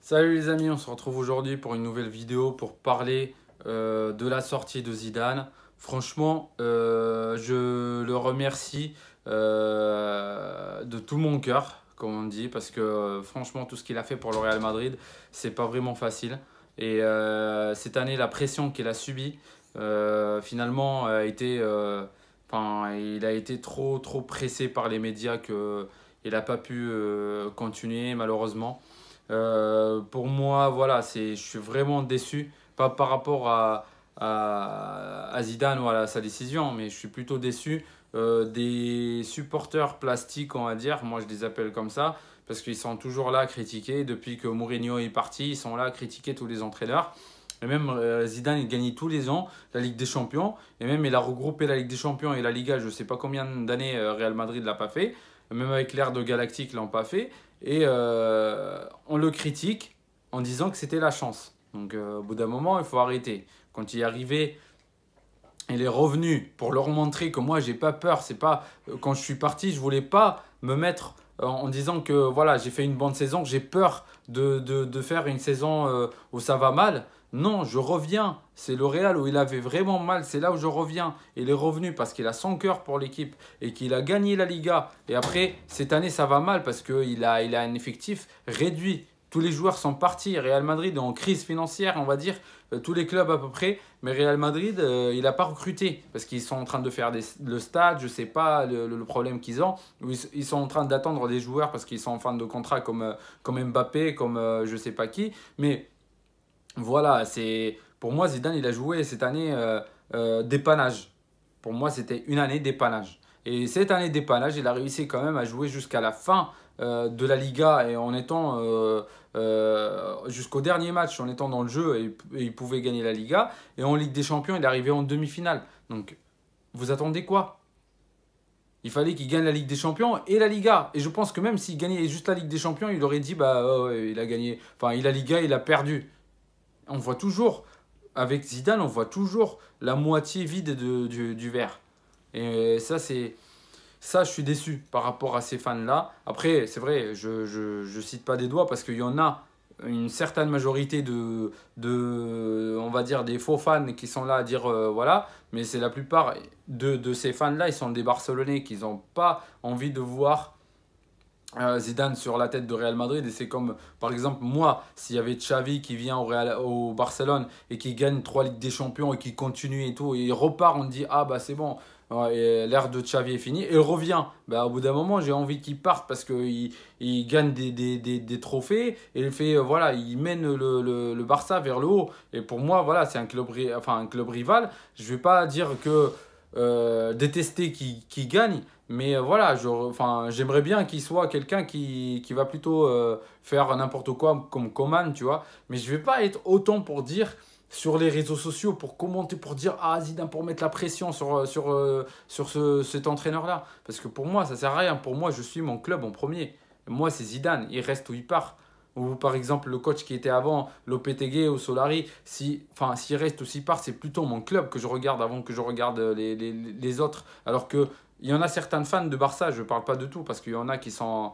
Salut les amis, on se retrouve aujourd'hui pour une nouvelle vidéo pour parler de la sortie de Zidane. Franchement, je le remercie de tout mon cœur, comme on dit, parce que franchement, tout ce qu'il a fait pour le Real Madrid, c'est pas vraiment facile. Et cette année, la pression qu'il a subie, finalement, il a été trop pressé par les médias qu'il n'a pas pu continuer, malheureusement. Pour moi, voilà, je suis vraiment déçu, pas par rapport à Zidane ou à sa décision, mais je suis plutôt déçu des supporters plastiques, on va dire. Moi, je les appelle comme ça, parce qu'ils sont toujours là à critiquer. Depuis que Mourinho est parti, ils sont là à critiquer tous les entraîneurs. Et même Zidane, il gagne tous les ans la Ligue des Champions. Et même, il a regroupé la Ligue des Champions et la Liga, je ne sais pas combien d'années Real Madrid ne l'a pas fait. Même avec l'ère de Galactique, ils ne l'ont pas fait. Et on le critique en disant que c'était la chance. Donc au bout d'un moment, il faut arrêter. Quand il est arrivé, il est revenu pour leur montrer que moi, j'ai pas peur. C'est pas quand je suis parti, je voulais pas me mettre en disant que voilà, j'ai fait une bonne saison, j'ai peur de faire une saison où ça va mal. Non, je reviens. C'est le Real où il avait vraiment mal. C'est là où je reviens. Il est revenu parce qu'il a son cœur pour l'équipe et qu'il a gagné la Liga. Et après, cette année, ça va mal parce qu'il a un effectif réduit. Tous les joueurs sont partis. Real Madrid est en crise financière, on va dire. Tous les clubs à peu près. Mais Real Madrid, il n'a pas recruté parce qu'ils sont en train de faire le stade. Je ne sais pas le problème qu'ils ont. Ils sont en train d'attendre des joueurs parce qu'ils sont en fin de contrat comme Mbappé, comme je ne sais pas qui. Mais voilà, pour moi, Zidane, il a joué cette année dépannage. Pour moi, c'était une année dépannage. Et cette année dépannage, il a réussi quand même à jouer jusqu'à la fin de la Liga et en étant jusqu'au dernier match, en étant dans le jeu et il pouvait gagner la Liga. Et en Ligue des Champions, il est arrivé en demi-finale. Donc, vous attendez quoi? Il fallait qu'il gagne la Ligue des Champions et la Liga. Et je pense que même s'il gagnait juste la Ligue des Champions, il aurait dit, bah ouais, il a gagné. Enfin, il a Liga, il a perdu. On voit toujours, avec Zidane, on voit toujours la moitié vide du verre. Et ça, je suis déçu par rapport à ces fans-là. Après, c'est vrai, je cite pas des doigts parce qu'il y en a une certaine majorité on va dire, des faux fans qui sont là à dire voilà. Mais c'est la plupart de ces fans-là, ils sont des Barcelonais qui n'ont pas envie de voir Zidane sur la tête de Real Madrid. Et c'est comme, par exemple, moi, s'il y avait Xavi qui vient au Barcelone et qui gagne 3 Ligues des Champions et qui continue et tout, et il repart, on dit, ah bah c'est bon, ouais, l'ère de Xavi est finie, et il revient. Bah, au bout d'un moment, j'ai envie qu'il parte parce qu'il gagne des trophées et il fait, voilà, il mène le Barça vers le haut. Et pour moi, voilà, c'est un club rival. Je ne vais pas dire que détester qui gagne. Mais voilà, j'aimerais bien qu'il soit quelqu'un qui va plutôt faire n'importe quoi comme Coman, tu vois. Mais je ne vais pas être autant pour dire sur les réseaux sociaux, pour commenter, pour dire ah Zidane, pour mettre la pression sur cet entraîneur-là. Parce que pour moi, ça ne sert à rien. Pour moi, je suis mon club en premier. Moi, c'est Zidane, il reste où il part. Ou par exemple, le coach qui était avant, Lopetegui ou Solari, s'il reste ou s'il part, c'est plutôt mon club que je regarde avant que je regarde les autres. Alors que il y en a certains fans de Barça, je ne parle pas de tout, parce qu'il y en a qui sont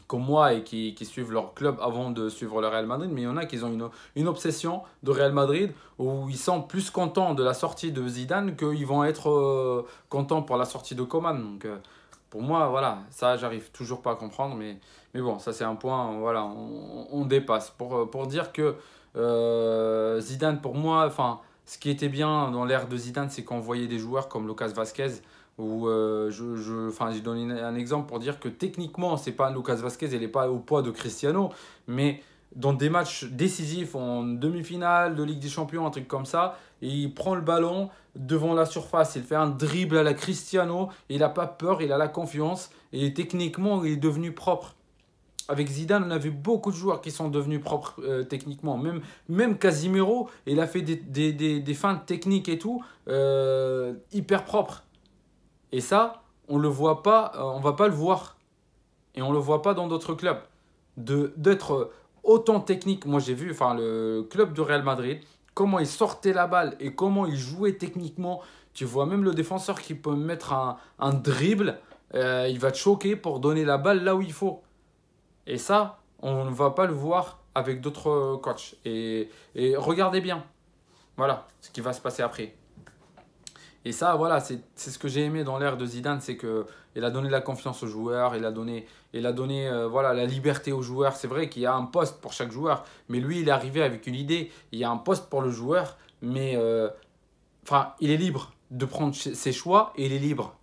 comme moi et qui suivent leur club avant de suivre le Real Madrid, mais il y en a qui ont une obsession de Real Madrid où ils sont plus contents de la sortie de Zidane qu'ils vont être contents pour la sortie de Coman. Donc pour moi, voilà, ça, j'arrive toujours pas à comprendre, mais bon, ça c'est un point, voilà, on dépasse. Pour dire que Zidane, pour moi, enfin, ce qui était bien dans l'ère de Zidane, c'est qu'on voyait des joueurs comme Lucas Vazquez, où j'ai donné un exemple pour dire que techniquement, c'est pas Lucas Vazquez, il n'est pas au poids de Cristiano, mais dans des matchs décisifs, en demi-finale de Ligue des Champions, un truc comme ça, et il prend le ballon devant la surface, il fait un dribble à la Cristiano, il n'a pas peur, il a la confiance, et techniquement, il est devenu propre. Avec Zidane, on a vu beaucoup de joueurs qui sont devenus propres techniquement. Même Casimiro, il a fait des feintes techniques et tout, hyper propres. Et ça, on le voit pas, on va pas le voir. Et on le voit pas dans d'autres clubs. D'être autant technique. Moi, j'ai vu le club de Real Madrid, comment il sortait la balle et comment il jouait techniquement. Tu vois même le défenseur qui peut mettre un dribble, il va te choquer pour donner la balle là où il faut. Et ça, on ne va pas le voir avec d'autres coachs. Et regardez bien, voilà ce qui va se passer après. Et ça, voilà, c'est ce que j'ai aimé dans l'ère de Zidane, c'est qu'il a donné de la confiance aux joueurs, il a donné voilà, la liberté aux joueurs. C'est vrai qu'il y a un poste pour chaque joueur, mais lui, il est arrivé avec une idée. Il y a un poste pour le joueur, mais enfin, il est libre de prendre ses choix et il est libre.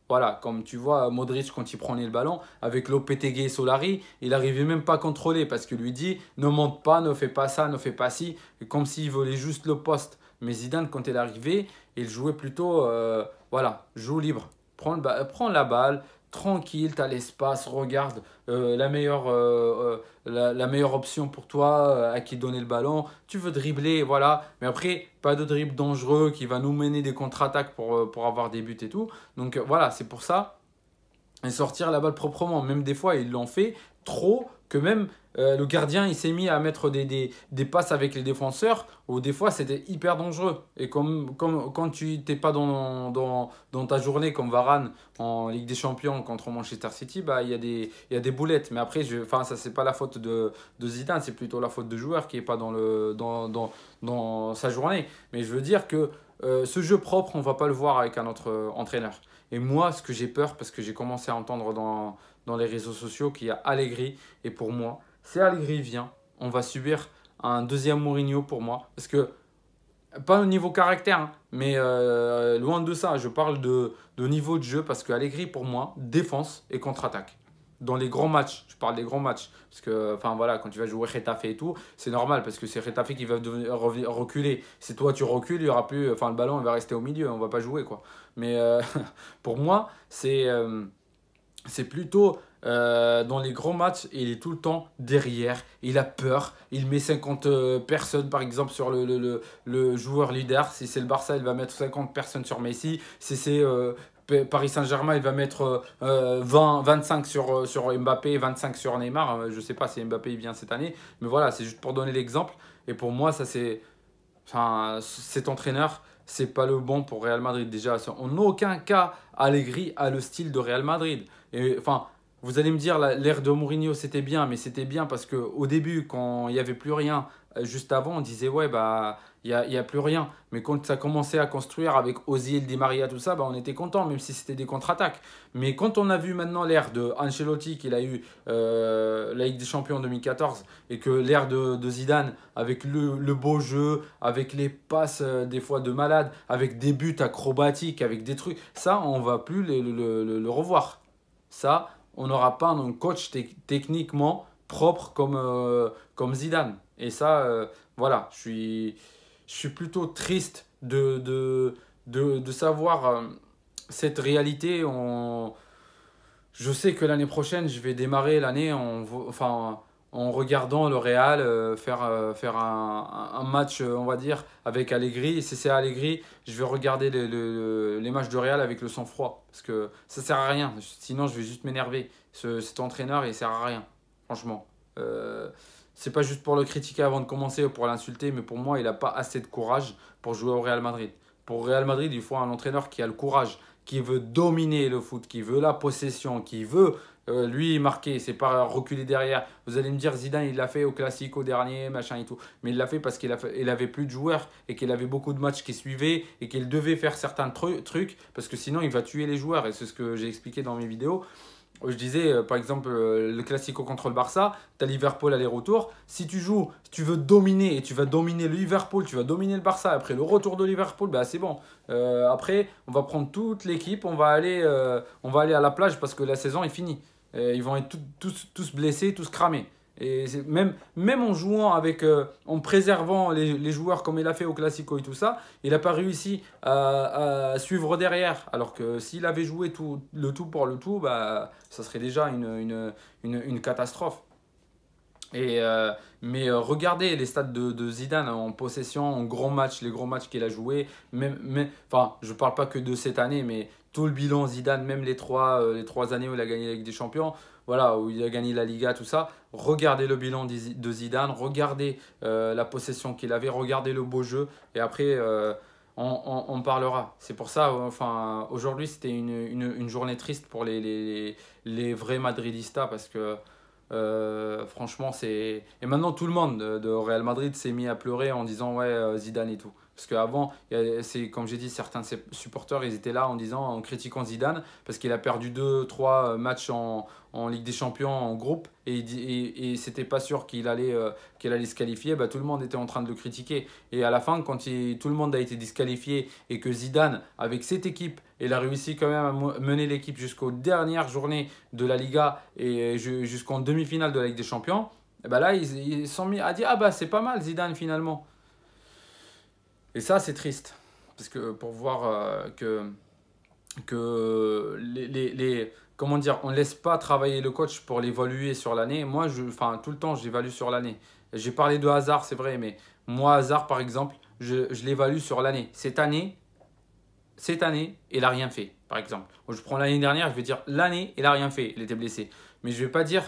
Voilà, comme tu vois, Modric, quand il prenait le ballon, avec Lopetegui et Solari, il n'arrivait même pas à contrôler parce qu'il lui dit ne monte pas, ne fais pas ça, ne fais pas ci, comme s'il voulait juste le poste. Mais Zidane, quand il est arrivé, il jouait plutôt, voilà, joue libre. Prends la balle, tranquille, tu as l'espace, regarde la meilleure option pour toi, à qui donner le ballon. Tu veux dribbler, voilà. Mais après, pas de dribble dangereux qui va nous mener des contre-attaques pour avoir des buts et tout. Donc voilà, c'est pour ça. Et sortir la balle proprement. Même des fois, ils l'ont fait trop que même le gardien il s'est mis à mettre des passes avec les défenseurs où des fois c'était hyper dangereux. Et comme quand tu n'es pas dans ta journée comme Varane en Ligue des Champions contre Manchester City, bah, il y a des boulettes. Mais après, enfin, ça c'est pas la faute de Zidane, c'est plutôt la faute de joueur qui n'est pas dans sa journée. Mais je veux dire que ce jeu propre, on ne va pas le voir avec un autre entraîneur. Et moi, ce que j'ai peur, parce que j'ai commencé à entendre dans les réseaux sociaux qu'il y a Allegri, et pour moi, si Allegri vient, on va subir un deuxième Mourinho pour moi. Parce que, pas au niveau caractère, hein, mais loin de ça, je parle de niveau de jeu, parce que Allegri, pour moi, défense et contre-attaque. Dans les grands matchs, je parle des grands matchs. Parce que, enfin voilà, quand tu vas jouer Retafe et tout, c'est normal, parce que c'est Retafe qui va reculer. Si toi tu recules, il y aura plus, enfin le ballon il va rester au milieu, on va pas jouer quoi. Mais pour moi, c'est plutôt dans les grands matchs, il est tout le temps derrière, il a peur, il met 50 personnes par exemple sur le joueur leader. Si c'est le Barça, il va mettre 50 personnes sur Messi. Si c'est Paris Saint-Germain, il va mettre 25 sur Mbappé, 25 sur Neymar. Je ne sais pas si Mbappé il vient cette année, mais voilà, c'est juste pour donner l'exemple. Et pour moi, ça c'est, enfin, cet entraîneur, c'est pas le bon pour Real Madrid. Déjà, en aucun cas, Allegri a le style de Real Madrid. Et enfin, vous allez me dire, l'ère de Mourinho, c'était bien, mais c'était bien parce qu'au début, quand il n'y avait plus rien, juste avant, on disait, ouais, bah, il y a plus rien. Mais quand ça commençait à construire avec Ozil, Di Maria, tout ça, bah, on était content, même si c'était des contre-attaques. Mais quand on a vu maintenant l'ère de Ancelotti, qu'il a eu la Ligue des Champions en 2014, et que l'ère de Zidane, avec le beau jeu, avec les passes des fois de malade, avec des buts acrobatiques, avec des trucs, ça, on va plus le revoir. Ça, on n'aura pas un coach techniquement propre comme Zidane. Et ça, voilà, je suis plutôt triste de savoir cette réalité. Je sais que l'année prochaine, je vais démarrer l'année enfin, en regardant le Real faire un match, on va dire, avec Allegri. Et si c'est Allegri, je vais regarder les matchs de Real avec le sang-froid. Parce que ça sert à rien. Sinon, je vais juste m'énerver. Cet entraîneur, il sert à rien. Franchement. C'est pas juste pour le critiquer avant de commencer ou pour l'insulter, mais pour moi, il n'a pas assez de courage pour jouer au Real Madrid. Pour Real Madrid, il faut un entraîneur qui a le courage, qui veut dominer le foot, qui veut la possession, qui veut lui marquer, c'est pas reculer derrière. Vous allez me dire Zidane il l'a fait au Classico dernier, machin et tout. Mais il l'a fait parce qu'il avait plus de joueurs et qu'il avait beaucoup de matchs qui suivaient et qu'il devait faire certains trucs parce que sinon il va tuer les joueurs. Et c'est ce que j'ai expliqué dans mes vidéos. Je disais, par exemple, le Classico contre le Barça, tu as Liverpool aller-retour. Si tu joues, si tu veux dominer et tu vas dominer le Liverpool, tu vas dominer le Barça, après le retour de Liverpool, bah, c'est bon. Après, on va prendre toute l'équipe, on va aller à la plage parce que la saison est finie. Ils vont être tous blessés, tous cramés. Et même en jouant en préservant les joueurs comme il a fait au Classico et tout ça, il n'a pas réussi à suivre derrière. Alors que s'il avait joué le tout pour le tout, bah, ça serait déjà une catastrophe. Mais regardez les stats de Zidane en possession, en gros match, les gros matchs qu'il a joués. Enfin, je ne parle pas que de cette année, mais tout le bilan Zidane, même les trois années où il a gagné la Ligue des Champions, voilà, où il a gagné la Liga, tout ça. Regardez le bilan de Zidane, regardez la possession qu'il avait, regardez le beau jeu, et après, on parlera. C'est pour ça, enfin, aujourd'hui, c'était une journée triste pour les vrais Madridistas, parce que Franchement, c'est... Et maintenant, tout le monde de Real Madrid s'est mis à pleurer en disant ouais, Zidane et tout. Parce qu'avant, c'est comme j'ai dit, certains de ses supporters, ils étaient là en disant, en critiquant Zidane, parce qu'il a perdu deux trois matchs en Ligue des Champions en groupe, et c'était pas sûr qu'il allait se qualifier. Bah, tout le monde était en train de le critiquer. Et à la fin, quand tout le monde a été disqualifié, et que Zidane, avec cette équipe, il a réussi quand même à mener l'équipe jusqu'aux dernières journées de la Liga, et jusqu'en demi-finale de la Ligue des Champions, et bah là, ils sont mis à dire, ah bah c'est pas mal Zidane finalement. Et ça, c'est triste. Parce que pour voir que comment dire, on ne laisse pas travailler le coach pour l'évaluer sur l'année. Moi, enfin, tout le temps, j'évalue sur l'année. J'ai parlé de Hazard, c'est vrai, mais moi, Hazard, par exemple, je l'évalue sur l'année. Cette année, il n'a rien fait, par exemple. Je prends l'année dernière, je vais dire l'année, il n'a rien fait, il était blessé. Mais je ne vais pas dire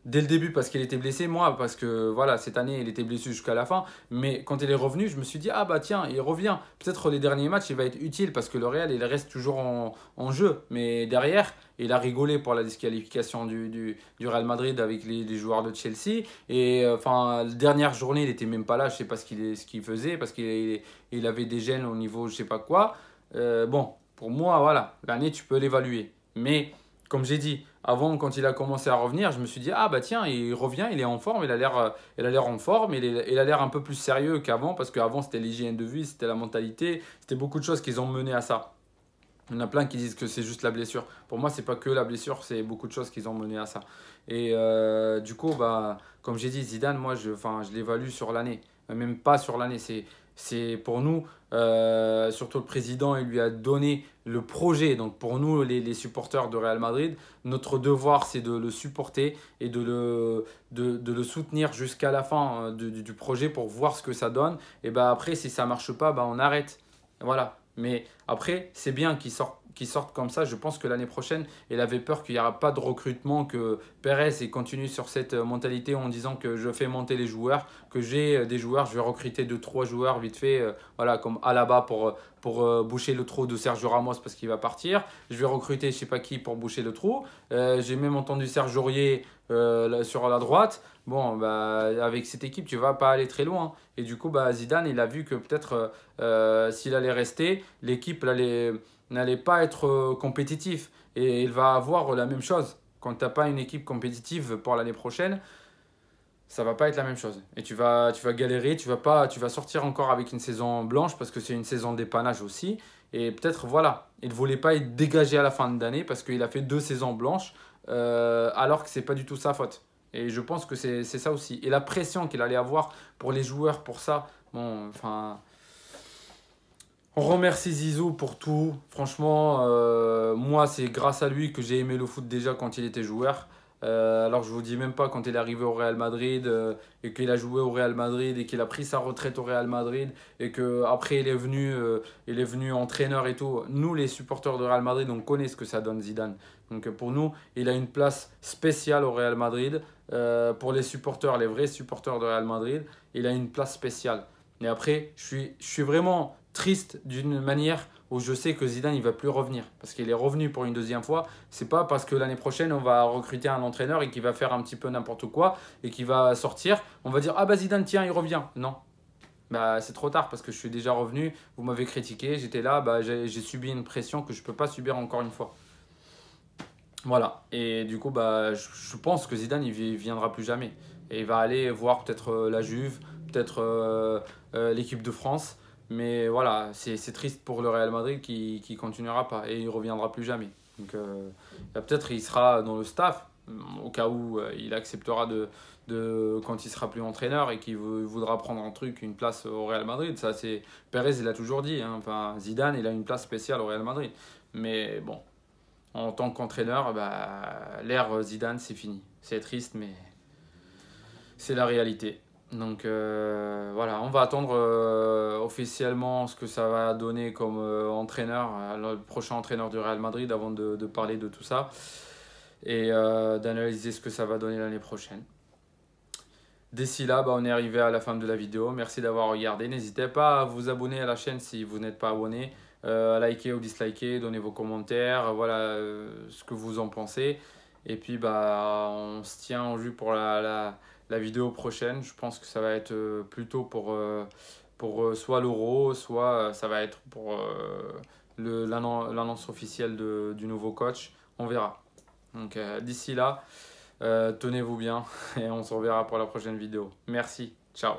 dès le début parce qu'il était blessé, moi, parce que voilà, cette année, il était blessé jusqu'à la fin. Mais quand il est revenu, je me suis dit, ah bah tiens, il revient. Peut-être les derniers matchs, il va être utile parce que le Real, il reste toujours en jeu. Mais derrière, il a rigolé pour la disqualification du Real Madrid avec les joueurs de Chelsea. Et enfin, la dernière journée, il n'était même pas là, je ne sais pas ce qu'il faisait parce qu'il avait des gènes au niveau je ne sais pas quoi. Bon, pour moi, voilà, l'année, tu peux l'évaluer. Mais comme j'ai dit, avant, quand il a commencé à revenir, je me suis dit, ah bah tiens, il revient, il est en forme, il a l'air en forme, il a l'air un peu plus sérieux qu'avant, parce qu'avant, c'était l'hygiène de vie, c'était la mentalité, c'était beaucoup de choses qui ont mené à ça. Il y en a plein qui disent que c'est juste la blessure. Pour moi, c'est pas que la blessure, c'est beaucoup de choses qui ont mené à ça. Et du coup, bah, comme j'ai dit, Zidane, moi, enfin, je l'évalue sur l'année. Même pas sur l'année. C'est pour nous, surtout le président, il lui a donné le projet. Donc pour nous, les supporters de Real Madrid, notre devoir, c'est de le supporter et de le soutenir jusqu'à la fin du projet pour voir ce que ça donne. Et bah, après, si ça marche pas, bah, on arrête. Voilà. Mais après, c'est bien qu'ils sortent comme ça. Je pense que l'année prochaine, il avait peur qu'il n'y aura pas de recrutement, que Pérez continue sur cette mentalité en disant que je fais monter les joueurs, que j'ai des joueurs, je vais recruter 2 3 joueurs vite fait, voilà, comme Alaba pour boucher le trou de Sergio Ramos parce qu'il va partir. Je vais recruter je sais pas qui pour boucher le trou. J'ai même entendu Serge Aurier sur la droite. Bon, bah, avec cette équipe, tu vas pas aller très loin. Et du coup, bah, Zidane, il a vu que peut-être s'il allait rester, l'équipe n'allait pas être compétitif. Et il va avoir la même chose. Quand tu n'as pas une équipe compétitive pour l'année prochaine, ça va pas être la même chose. Et tu vas galérer, tu vas sortir encore avec une saison blanche parce que c'est une saison d'épanage aussi. Et peut-être, voilà, il ne voulait pas être dégagé à la fin de l'année parce qu'il a fait 2 saisons blanches alors que c'est pas du tout sa faute. Et je pense que c'est ça aussi. Et la pression qu'il allait avoir pour les joueurs, pour ça, bon, enfin, on remercie Zizou pour tout. Franchement, moi, c'est grâce à lui que j'ai aimé le foot déjà quand il était joueur. Alors, je vous dis même pas quand il est arrivé au Real Madrid et qu'il a joué au Real Madrid et qu'il a pris sa retraite au Real Madrid et qu'après il est venu entraîneur et tout. Nous, les supporters de Real Madrid, on connaît ce que ça donne Zidane. Donc, pour nous, il a une place spéciale au Real Madrid. Pour les supporters, les vrais supporters de Real Madrid, il a une place spéciale. Et après, je suis vraiment triste d'une manière où je sais que Zidane il va plus revenir parce qu'il est revenu pour une deuxième fois. C'est pas parce que l'année prochaine on va recruter un entraîneur et qu'il va faire un petit peu n'importe quoi et qu'il va sortir, on va dire ah bah Zidane tiens il revient. Non, bah c'est trop tard parce que je suis déjà revenu. Vous m'avez critiqué, j'étais là, bah j'ai subi une pression que je peux pas subir encore une fois. Voilà. Et du coup bah je pense que Zidane il viendra plus jamais et il va aller voir peut-être la Juve, peut-être l'équipe de France. Mais voilà, c'est triste pour le Real Madrid qui continuera pas et il reviendra plus jamais. Donc peut-être il sera dans le staff au cas où il acceptera quand il sera plus entraîneur et qu'il voudra prendre un truc, une place au Real Madrid. Ça c'est Pérez il a toujours dit. Hein. Enfin Zidane il a une place spéciale au Real Madrid. Mais bon, en tant qu'entraîneur, bah, l'ère Zidane c'est fini. C'est triste mais c'est la réalité. Donc voilà, on va attendre officiellement ce que ça va donner comme entraîneur, le prochain entraîneur du Real Madrid avant de parler de tout ça et d'analyser ce que ça va donner l'année prochaine. D'ici là, bah, on est arrivé à la fin de la vidéo. Merci d'avoir regardé. N'hésitez pas à vous abonner à la chaîne si vous n'êtes pas abonné, à liker ou disliker, donner vos commentaires, voilà ce que vous en pensez. Et puis bah, on se tient en vue pour la vidéo prochaine. Je pense que ça va être plutôt pour soit l'Euro, soit ça va être pour l'annonce officielle du nouveau coach. On verra. Donc d'ici là, tenez-vous bien et on se reverra pour la prochaine vidéo. Merci, ciao.